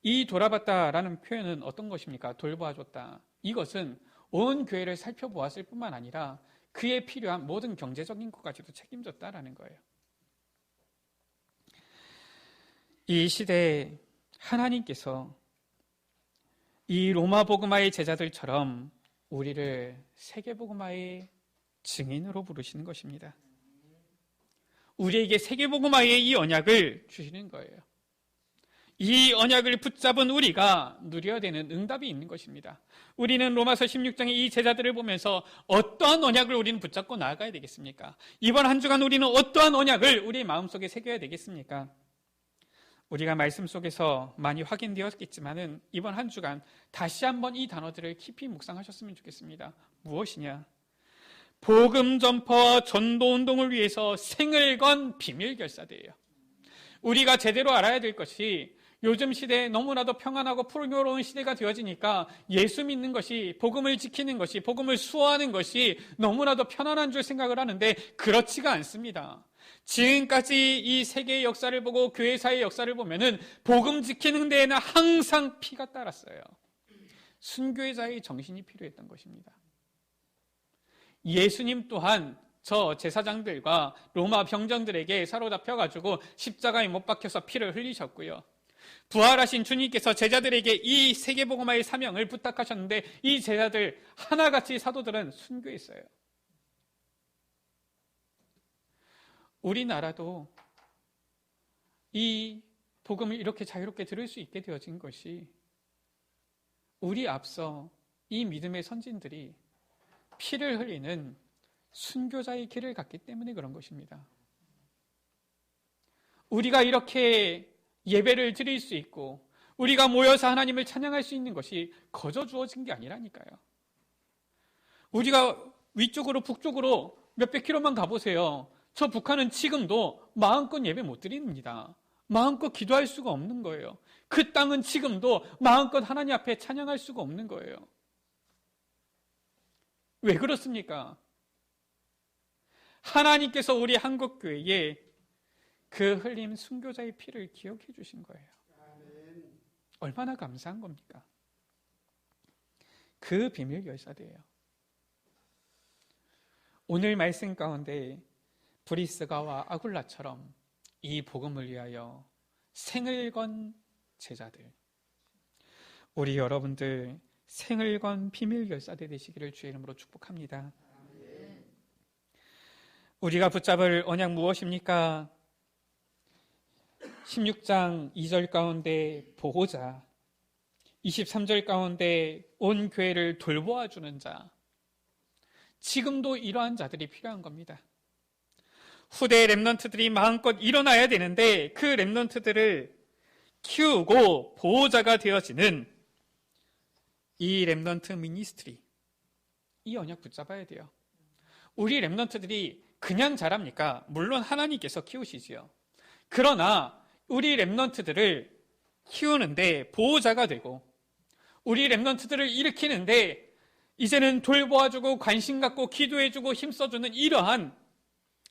이 돌아봤다라는 표현은 어떤 것입니까? 돌보아줬다. 이것은 온 교회를 살펴보았을 뿐만 아니라 그에 필요한 모든 경제적인 것까지도 책임졌다라는 거예요. 이 시대에 하나님께서 이 로마 복음화의 제자들처럼 우리를 세계 복음화의 증인으로 부르시는 것입니다. 우리에게 세계 복음화의 이 언약을 주시는 거예요. 이 언약을 붙잡은 우리가 누려야 되는 응답이 있는 것입니다. 우리는 로마서 16장의 이 제자들을 보면서 어떠한 언약을 우리는 붙잡고 나아가야 되겠습니까? 이번 한 주간 우리는 어떠한 언약을 우리의 마음속에 새겨야 되겠습니까? 우리가 말씀 속에서 많이 확인되었겠지만은 이번 한 주간 다시 한번 이 단어들을 깊이 묵상하셨으면 좋겠습니다. 무엇이냐? 복음 전파와 전도 운동을 위해서 생을 건 비밀 결사대예요. 우리가 제대로 알아야 될 것이 요즘 시대에 너무나도 평안하고 풍요로운 시대가 되어지니까 예수 믿는 것이, 복음을 지키는 것이, 복음을 수호하는 것이 너무나도 편안한 줄 생각을 하는데 그렇지가 않습니다. 지금까지 이 세계의 역사를 보고 교회사의 역사를 보면은 복음 지키는 데에는 항상 피가 따랐어요. 순교자의 정신이 필요했던 것입니다. 예수님 또한 저 제사장들과 로마 병정들에게 사로잡혀가지고 십자가에 못 박혀서 피를 흘리셨고요. 부활하신 주님께서 제자들에게 이 세계복음화의 사명을 부탁하셨는데 이 제자들 하나같이 사도들은 순교했어요. 우리나라도 이 복음을 이렇게 자유롭게 들을 수 있게 되어진 것이 우리 앞서 이 믿음의 선진들이 피를 흘리는 순교자의 길을 갔기 때문에 그런 것입니다. 우리가 이렇게 예배를 드릴 수 있고 우리가 모여서 하나님을 찬양할 수 있는 것이 거저 주어진 게 아니라니까요. 우리가 위쪽으로 북쪽으로 몇백 킬로만 가보세요. 저 북한은 지금도 마음껏 예배 못 드립니다. 마음껏 기도할 수가 없는 거예요. 그 땅은 지금도 마음껏 하나님 앞에 찬양할 수가 없는 거예요. 왜 그렇습니까? 하나님께서 우리 한국교회에 그 흘린 순교자의 피를 기억해 주신 거예요. 얼마나 감사한 겁니까? 그 비밀 열사대예요. 오늘 말씀 가운데 브리스가와 아굴라처럼 이 복음을 위하여 생을 건 제자들, 우리 여러분들 생을 건 비밀 열사대 되시기를 주의 이름으로 축복합니다. 우리가 붙잡을 언약 무엇입니까? 16장 2절 가운데 보호자, 23절 가운데 온 교회를 돌보아주는 자, 지금도 이러한 자들이 필요한 겁니다. 후대의 렘넌트들이 마음껏 일어나야 되는데 그 렘넌트들을 키우고 보호자가 되어지는 이 렘넌트 미니스트리, 이 언약 붙잡아야 돼요. 우리 렘넌트들이 그냥 자랍니까? 물론 하나님께서 키우시지요. 그러나 우리 렘넌트들을 키우는데 보호자가 되고 우리 렘넌트들을 일으키는데 이제는 돌보아주고 관심 갖고 기도해주고 힘써주는 이러한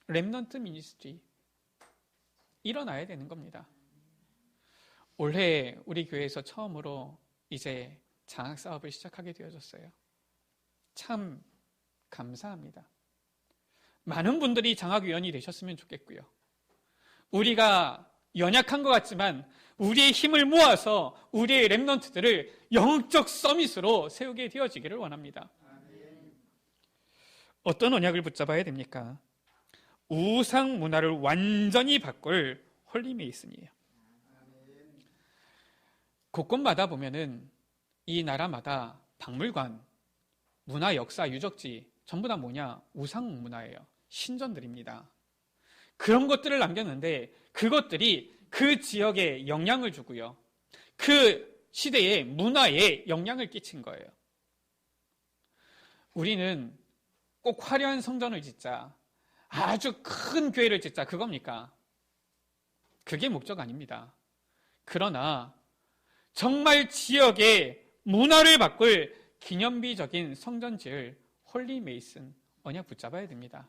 렘넌트 미니스트리 일어나야 되는 겁니다. 올해 우리 교회에서 처음으로 이제 장학 사업을 시작하게 되어졌어요. 참 감사합니다. 많은 분들이 장학위원이 되셨으면 좋겠고요. 우리가 연약한 것 같지만 우리의 힘을 모아서 우리의 렘넌트들을 영적 서밋으로 세우게 되어지기를 원합니다. 어떤 언약을 붙잡아야 됩니까? 우상 문화를 완전히 바꿀 홀리 메이슨이에요. 곳곳마다 보면은 이 나라마다 박물관, 문화, 역사, 유적지 전부 다 뭐냐? 우상 문화예요. 신전들입니다. 그런 것들을 남겼는데 그것들이 그 지역에 영향을 주고요. 그 시대의 문화에 영향을 끼친 거예요. 우리는 꼭 화려한 성전을 짓자, 아주 큰 교회를 짓자, 그겁니까? 그게 목적 아닙니다. 그러나 정말 지역의 문화를 바꿀 기념비적인 성전 지을 홀리 메이슨 언약 붙잡아야 됩니다.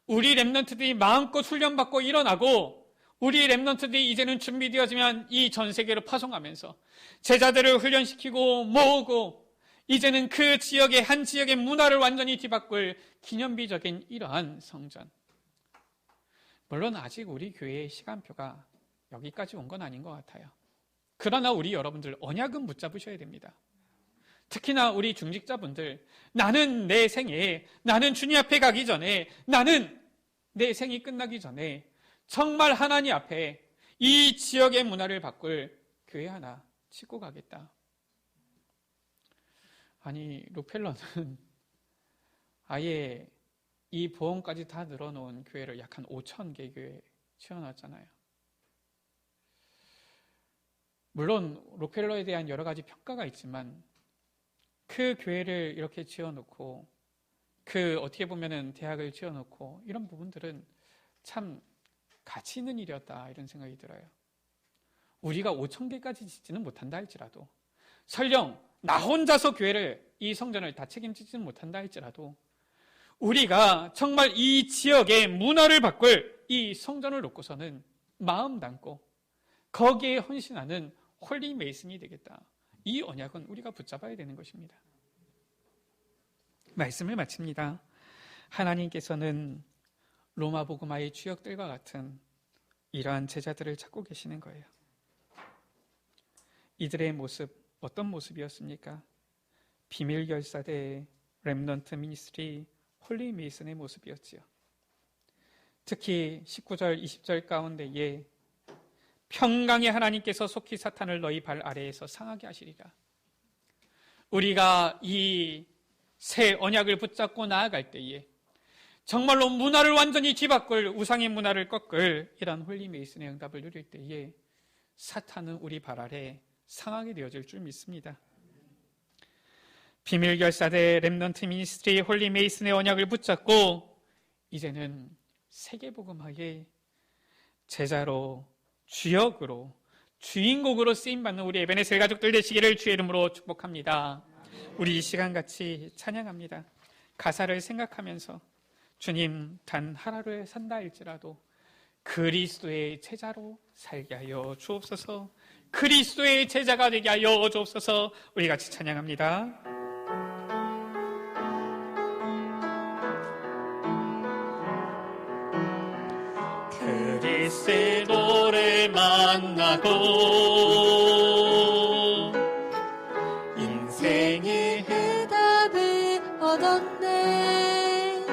우리 렘넌트들이 마음껏 훈련받고 일어나고 우리 렘넌트들이 이제는 준비되어지면 이 전 세계로 파송하면서 제자들을 훈련시키고 모으고 이제는 그 지역의 한 지역의 문화를 완전히 뒤바꿀 기념비적인 이러한 성전. 물론 아직 우리 교회의 시간표가 여기까지 온 건 아닌 것 같아요. 그러나 우리 여러분들 언약은 붙잡으셔야 됩니다. 특히나 우리 중직자분들, 나는 내 생에, 나는 주님 앞에 가기 전에, 나는 내 생이 끝나기 전에 정말 하나님 앞에 이 지역의 문화를 바꿀 교회 하나 짓고 가겠다. 아니, 록펠러는 아예 이 보험까지 다 늘어놓은 교회를 약 한 5,000개 교회 지어놨잖아요. 물론 록펠러에 대한 여러 가지 평가가 있지만 그 교회를 이렇게 지어놓고 그 어떻게 보면은 대학을 지어놓고 이런 부분들은 참 가치 있는 일이었다 이런 생각이 들어요. 우리가 5,000개까지 짓지는 못한다 할지라도 설령 나 혼자서 교회를 이 성전을 다 책임지지는 못한다 할지라도 우리가 정말 이 지역의 문화를 바꿀 이 성전을 놓고서는 마음 담고 거기에 헌신하는 홀리 메이슨이 되겠다. 이 언약은 우리가 붙잡아야 되는 것입니다. 말씀을 마칩니다. 하나님께서는 로마 복음화의 주역들과 같은 이러한 제자들을 찾고 계시는 거예요. 이들의 모습 어떤 모습이었습니까? 비밀 열사대 렘넌트 미니스트리 홀리 메이슨의 모습이었지요. 특히 19절, 20절 가운데에 평강의 하나님께서 속히 사탄을 너희 발 아래에서 상하게 하시리라. 우리가 이 새 언약을 붙잡고 나아갈 때에 정말로 문화를 완전히 뒤바꿀, 우상의 문화를 꺾을 이런 홀리 메이슨의 응답을 누릴 때에 사탄은 우리 발 아래 상하게 되어질 줄 믿습니다. 비밀결사대 렘넌트 미니스트리 홀리 메이슨의 언약을 붙잡고 이제는 세계복음화의 제자로, 주역으로, 주인공으로 쓰임받는 우리 에베네셀 가족들 되시기를 주의 이름으로 축복합니다. 우리 이 시간 같이 찬양합니다. 가사를 생각하면서 주님, 단 하루를 산다 할지라도 그리스도의 제자로 살게 하여 주옵소서. 그리스도의 제자가 되게 하여 주옵소서. 우리 같이 찬양합니다. 그리스도를 만나고 인생의 해답을 얻었네.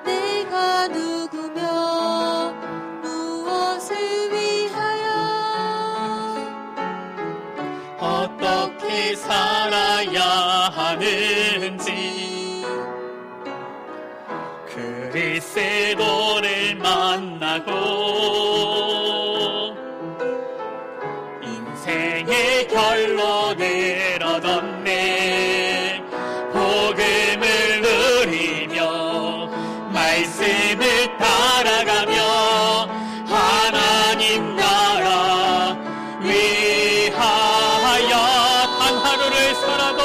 내가 누구며 무엇을 위하여 어떻게 살아야 하는지 그리스도를 만나고 인생의 결론을 얻었네. 복음을 누리며 말씀을 따라가며 하나님 나라 위하여 단 하루를 살아도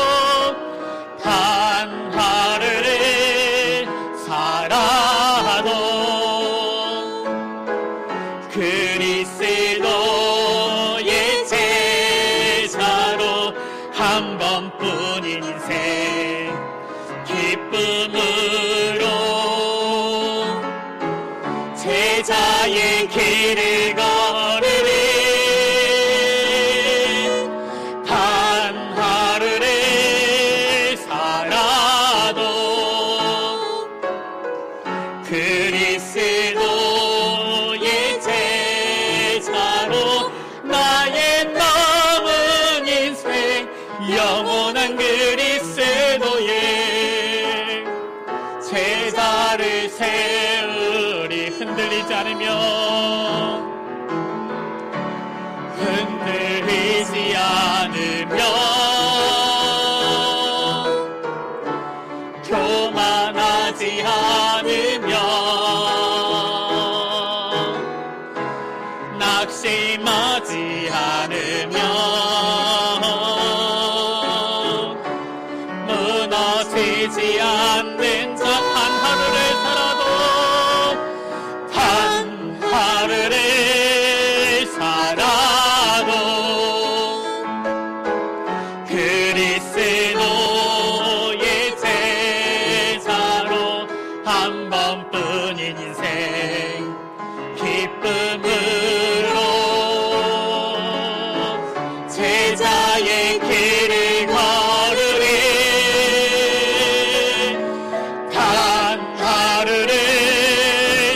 단 하루를 살아도 그리스도의 제자로 한 번뿐인 인생 기쁨으로 제자의 길을 걸으리. 단 하루를 살아도 그리스도의 제자로 나의 남은 인생 영원한 그리스도의 제자를 세우리. 흔들리지 않으며 흔들리지 않으며 교만하지 않으며 낙심하지 않으며 무너지지 않는 자 단 하루를 살아도 단 하루를 살아도 그리스도의 제자로 한 번뿐인 인생 기쁨으로 제자의 길을 걸으리. 단 하루를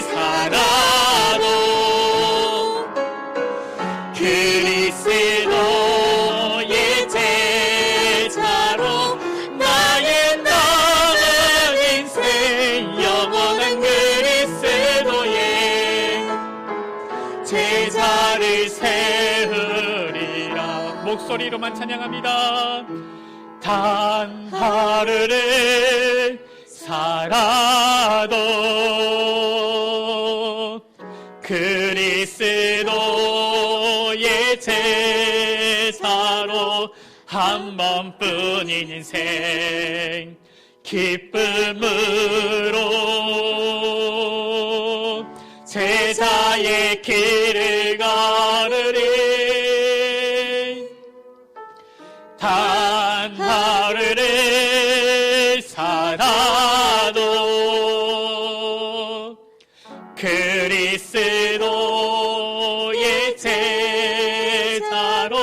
살아도 그리스도의 제자로 나의 남은 인생 영원한 그리스도의 제자를 세우리라. 목소리로만 찬양합니다. 단 하루를 살아도 그리스도의 제사로 한 번뿐인 인생 기쁨으로 제자의 길을 걸으리. 단 하루를 살아도 그리스도의 제자로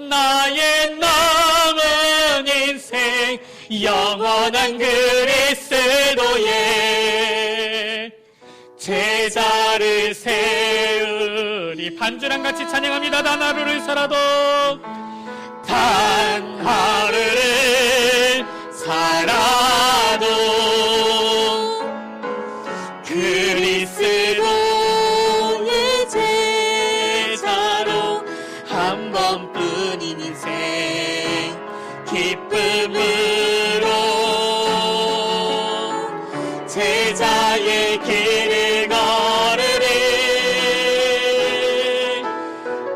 나의 남은 인생 영원한 그리스도의 제자 제자를 세우리. 반주랑 같이 찬양합니다. 단 하루를 살아도, 단 하루를 살아도 그리스도의 제자로 한 번뿐인 인생 기쁨으로 제자의 길을 걸으리.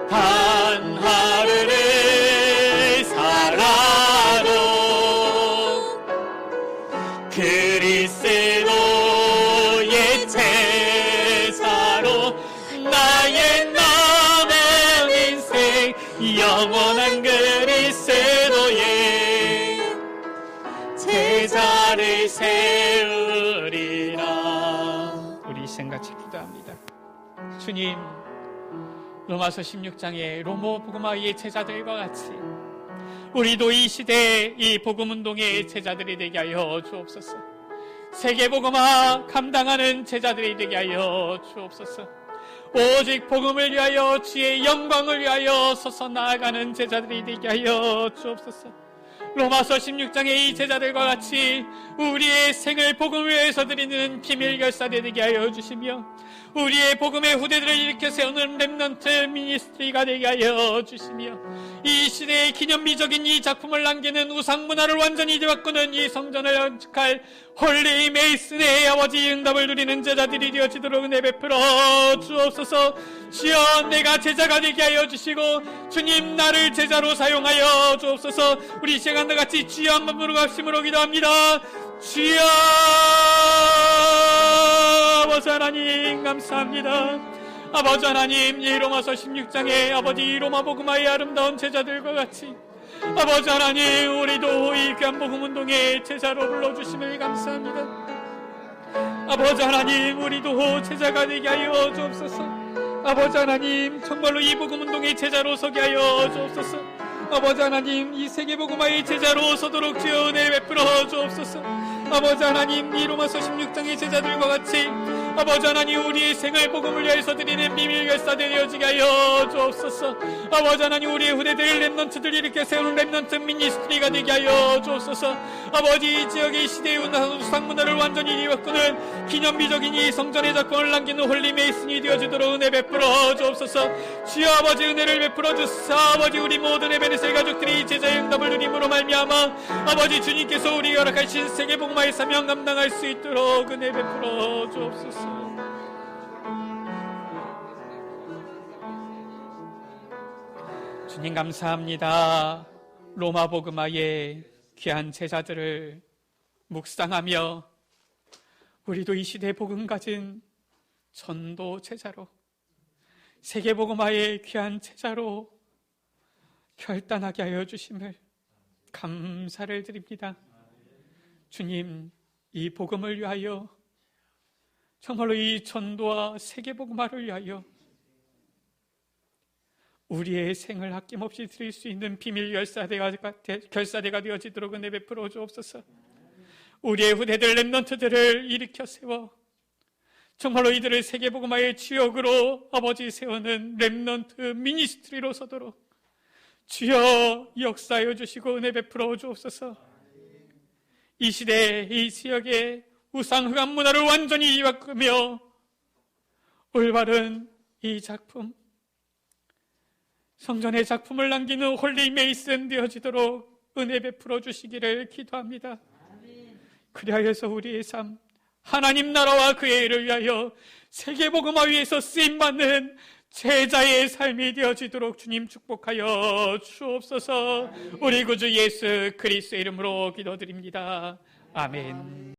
단 하루를 살아도 그리스도의 제자로 나의 남은 인생 영원한 그리스도의 제자를 세우리라. 우리 생같이 기도합니다. 주님, 로마서 16장의 로모 복음화의 제자들과 같이 우리도 이 시대에 이 복음운동의 제자들이 되게 하여 주옵소서. 세계복음화 감당하는 제자들이 되게 하여 주옵소서. 오직 복음을 위하여 주의 영광을 위하여 서서 나아가는 제자들이 되게 하여 주옵소서. 로마서 16장의 이 제자들과 같이 우리의 생을 복음을 위해서 드리는 비밀 결사대 되게 하여 주시며 우리의 복음의 후대들을 일으켜 세우는 렘넌트 미니스트리가 되게 하여 주시며 이 시대의 기념비적인 이 작품을 남기는 우상문화를 완전히 뒤바꾸는 이 성전을 건축할 홀리 메이슨의 아버지 응답을 누리는 제자들이 되어지도록 은혜 베풀어 주옵소서. 주여, 내가 제자가 되게 하여 주시고 주님, 나를 제자로 사용하여 주옵소서. 우리 시간과 같이 주여 한번 부르고 합심으로 기도합니다. 주여, 아버지 하나님 감사합니다. 아버지 하나님, 이 로마서 16장의 아버지 로마 복음화의 아름다운 제자들과 같이 아버지 하나님, 우리도 이 귀한 복음운동의 제자로 불러주심을 감사합니다. 아버지 하나님, 우리도 제자가 되게 하여 주옵소서. 아버지 하나님, 정말로 이 복음운동의 제자로 서게 하여 주옵소서. 아버지 하나님, 이 세계복음화의 제자로 서도록 주여 은혜 베풀어 주옵소서. 아버지 하나님, 이 로마서 16장의 제자들과 같이 아버지 하나님, 우리의 생을 복음을 위해서 드리는 비밀 결사대 되어지게 하여 주옵소서. 아버지 하나님, 우리의 후대들 렘넌트들 이렇게 세우는 렘넌트 미니스트리가 되게 하여 주옵소서. 아버지, 이 지역의 시대의 우상문화를 완전히 뒤바꾸는 기념비적인 이 성전의 작품을 남기는 홀리 메이슨이 되어지도록 은혜 베풀어 주옵소서. 주여 아버지, 은혜를 베풀어 주소서. 아버지, 우리 모든 에베네셀 가족들이 제자의 응답을 누림으로 말미암아 아버지 주님께서 우리가 허락하신 세계복음화의 사명 감당할 수 있도록 은혜 베풀어 주옵소서. 주님 감사합니다. 로마 복음화의 귀한 제자들을 묵상하며 우리도 이 시대 복음 가진 전도 제자로, 세계 복음화의 귀한 제자로 결단하게 하여 주심을 감사를 드립니다. 주님, 이 복음을 위하여, 정말로 이 전도와 세계 복음화를 위하여 우리의 생을 아낌없이 드릴 수 있는 비밀 결사대가 되어지도록 은혜 베풀어 주옵소서. 우리의 후대들 렘넌트들을 일으켜 세워 정말로 이들을 세계복음화의 주역으로 아버지 세우는 렘넌트 미니스트리로 서도록 주여 역사하여 주시고 은혜 베풀어 주옵소서. 이 시대 이 지역의 우상 흑암 문화를 완전히 바꾸며 올바른 이 작품, 성전의 작품을 남기는 홀리 메이슨 되어지도록 은혜 베풀어 주시기를 기도합니다. 그리하여서 우리의 삶, 하나님 나라와 그의 일을 위하여 세계복음화 위에서 쓰임받는 제자의 삶이 되어지도록 주님 축복하여 주옵소서. 우리 구주 예수 그리스도의 이름으로 기도드립니다. 아멘.